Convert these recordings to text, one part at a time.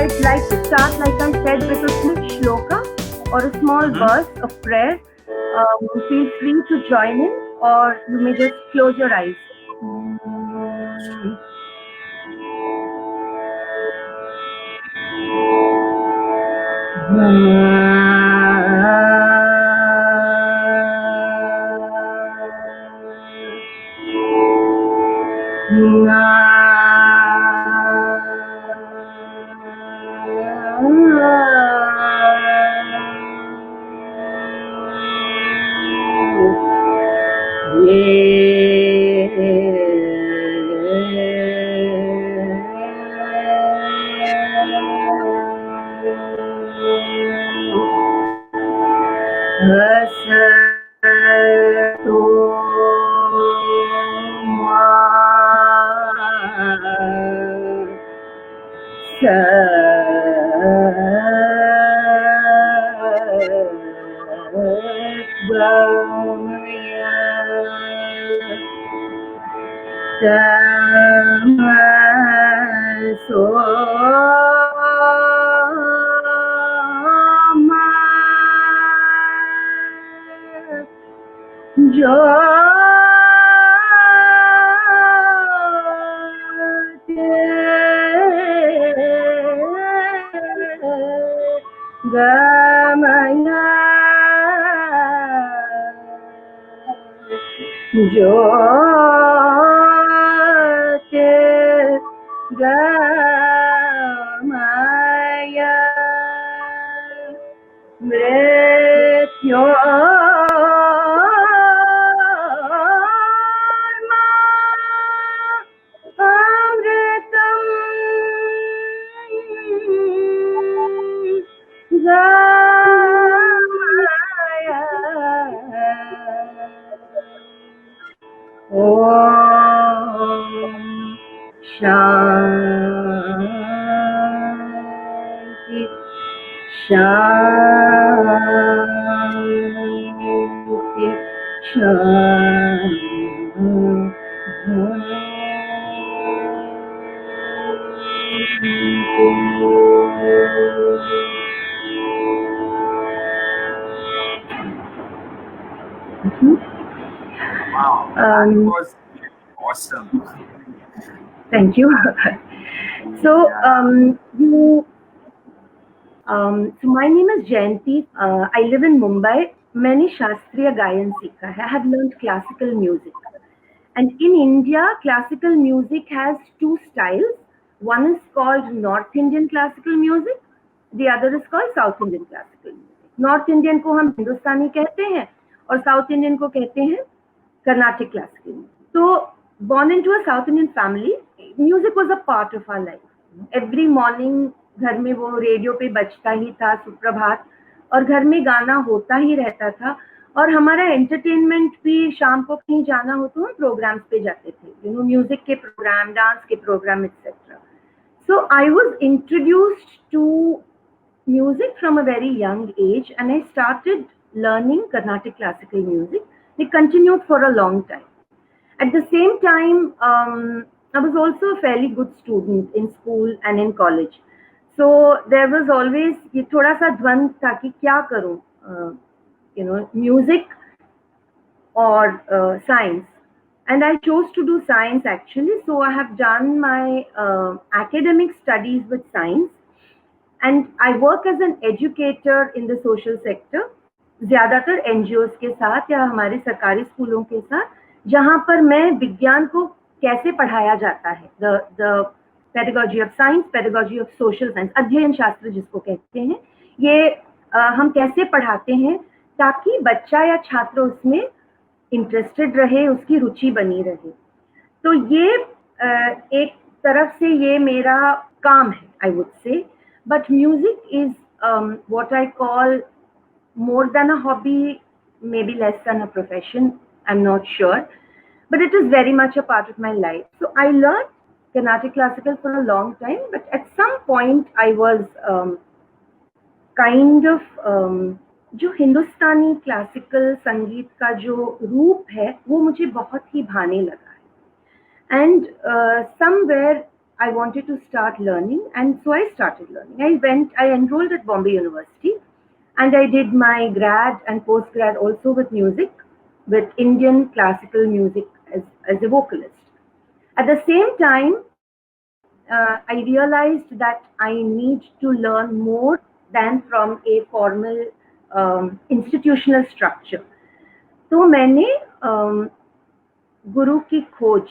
I'd like to start, like I said, with a quick shloka or a small verse of prayer. Feel free to join in, or you may just close your eyes. Wow, that was awesome. Thank you. So, so my name is Jayanti. I live in Mumbai. मैंने शास्त्रीय गायन सीखा है. I have learned classical music. And in India, classical music has two styles. One is called North Indian classical music. The other is called South Indian classical music. North Indian को हम हिंदुस्तानी कहते हैं और South Indian को कहते हैं Carnatic classical music. So, born into a South Indian family, music was a part of our life. Every morning घर में वो रेडियो पे बजता ही था सुप्रभात, और घर में गाना होता ही रहता था, और हमारा एंटरटेनमेंट भी शाम को कहीं जाना हो तो हम प्रोग्राम्स पे जाते थे, म्यूजिक के प्रोग्राम, डांस के programme etcetera. So I was introduced to music from a very young age, and I started learning Carnatic classical music. It continued for a long time. At the same time, I was also a fairly good student in school and in college. So there was always ये थोड़ा सा द्वंद था कि क्या करूं, music or science. And I chose to do science actually. So I have done my academic studies with science. And I work as an educator in the social sector, ज़्यादातर NGOs के साथ या हमारे सरकारी स्कूलों के साथ, जहाँ पर मैं विज्ञान को कैसे पढ़ाया जाता है, the pedagogy of science, pedagogy of social science, अध्ययन शास्त्र जिसको कहते हैं, ये हम कैसे पढ़ाते हैं ताकि बच्चा या छात्र उसमें इंटरेस्टेड रहे, उसकी रुचि बनी रहे. तो ये एक तरफ से ये मेरा काम है, I would say. But music is what I call more than a hobby, maybe less than a profession, I'm not sure. But it is very much a part of my life. So I learned Carnatic classical for a long time, but at some point I was kind of जो हिंदुस्तानी classical संगीत का जो रूप है वो मुझे बहुत ही भाने लगा है. And somewhere I wanted to start learning, and so I started learning. I enrolled at Bombay University, and I did my grad and postgrad also with music, with Indian classical music as a vocalist. At the same time, I realized that I need to learn more than from a formal institutional structure. तो मैंने गुरु की खोज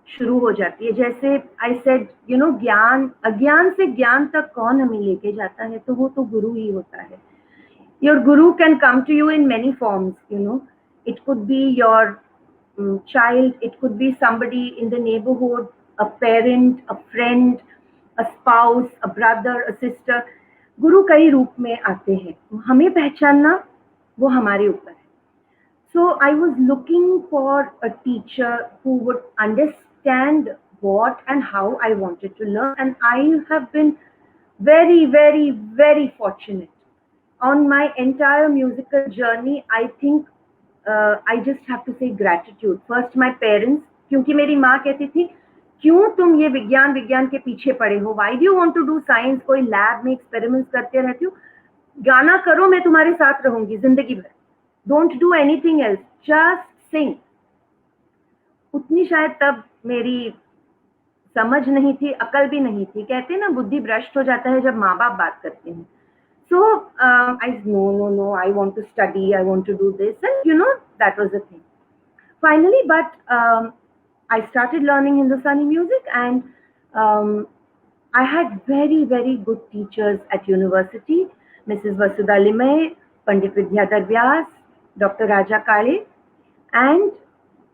शुरू हो जाती है. जैसे I said, ज्ञान, अज्ञान से ज्ञान तक कौन हमें लेके जाता है, तो वो तो गुरु ही होता है. Your guru can come to you in many forms. It could be your child, it could be somebody in the neighborhood, a parent, a friend, a spouse, a brother, a sister. गुरु कई रूप में आते हैं, हमें पहचानना वो हमारे ऊपर है. So I was looking for a teacher who would understand what and how I wanted to learn, and I have been very, very, very fortunate. On my entire musical journey, I think I just have to say gratitude. First, my parents, क्योंकि मेरी माँ कहती थी, क्यों तुम ये विज्ञान के पीछे पड़े हो? Why do you want to do science? कोई लैब में एक्सपेरिमेंट्स करते रहती हो? गाना करो, मैं तुम्हारे साथ रहूंगी जिंदगी भर. Don't do anything else, just sing. उतनी शायद तब मेरी समझ नहीं थी, अकल भी नहीं थी. कहते हैं ना, बुद्धि भ्रष्ट हो जाता है जब माँ बाप बात करते हैं. So I said, no, I want to study, I want to do this, and that was the thing. Finally, but I started learning Hindustani music, and I had very, very good teachers at university. Mrs. Vasudha Limay, Pandit Vidyadhar Vyas, Dr. Raja Kale, and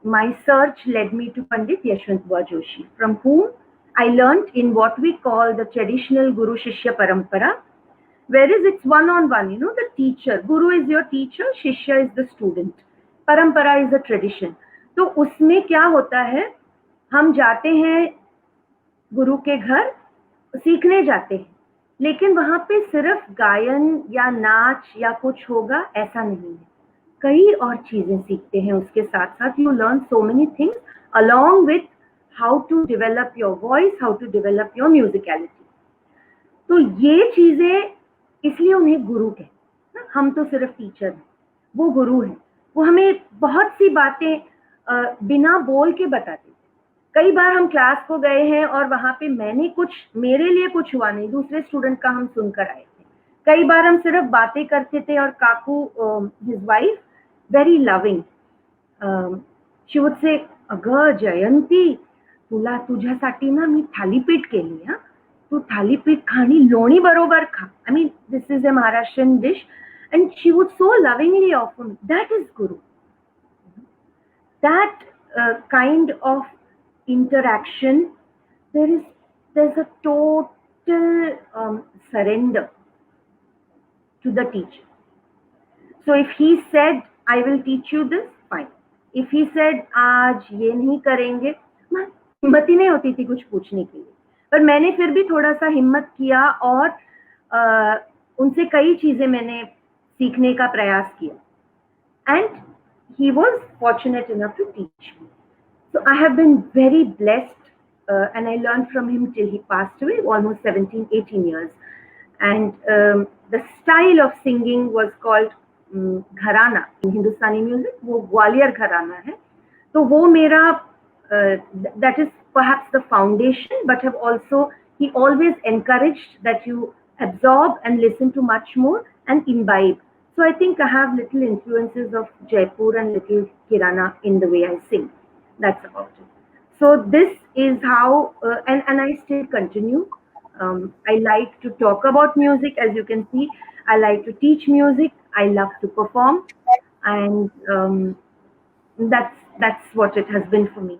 my search led me to Pandit Yashwant Bua Joshi, from whom I learnt in what we call the traditional Guru Shishya Parampara, whereas it's one-on-one, the teacher. Guru is your teacher, Shishya is the student. Parampara is a tradition. तो उसमें क्या होता है, हम जाते हैं गुरु के घर, सीखने जाते हैं, लेकिन वहाँ पे सिर्फ गायन या नाच या कुछ होगा ऐसा नहीं है. कई और चीजें सीखते हैं उसके साथ साथ. You learn so many things along with how to develop your voice, how to develop your musicality. तो ये चीजें, इसलिए उन्हें गुरु कहते हैं. हम तो सिर्फ टीचर हैं, वो गुरु हैं. वो हमें बहुत सी बातें बिना बोल के बताते थे. कई बार हम क्लास को गए हैं और वहां पे मेरे लिए कुछ हुआ नहीं, दूसरे स्टूडेंट का हम सुनकर आए थे. कई बार हम सिर्फ बातें करते थे, और काकू, his wife, very loving, she would say, अगं जयंती, तुझ्यासाठी ना मी थालीपीठ केली, हा, तू थालीपीठ खाणी, लोणी बरोबर खा. I mean, this is a Maharashtrian dish, and she would so lovingly offer me. That is Guru. That kind of interaction, there's a total surrender to the teacher. So if he said, I will teach you this, fine. If he said, आज ये नहीं करेंगे, हिम्मत ही नहीं होती थी कुछ पूछने के लिए. पर मैंने फिर भी थोड़ा सा हिम्मत किया, और उनसे कई चीजें मैंने सीखने का प्रयास किया. And he was fortunate enough to teach me. So I have been very blessed, and I learned from him till he passed away, almost 17, 18 years. And the style of singing was called घराना in Hindustani music. वो ग्वालियर घराना है. तो वो मेरा, that is perhaps the foundation, but he always encouraged that you absorb and listen to much more and imbibe. So I think I have little influences of Jaipur and little Kirana in the way I sing. That's about it. So this is how, and I still continue. I like to talk about music, as you can see. I like to teach music. I love to perform, and that's what it has been for me.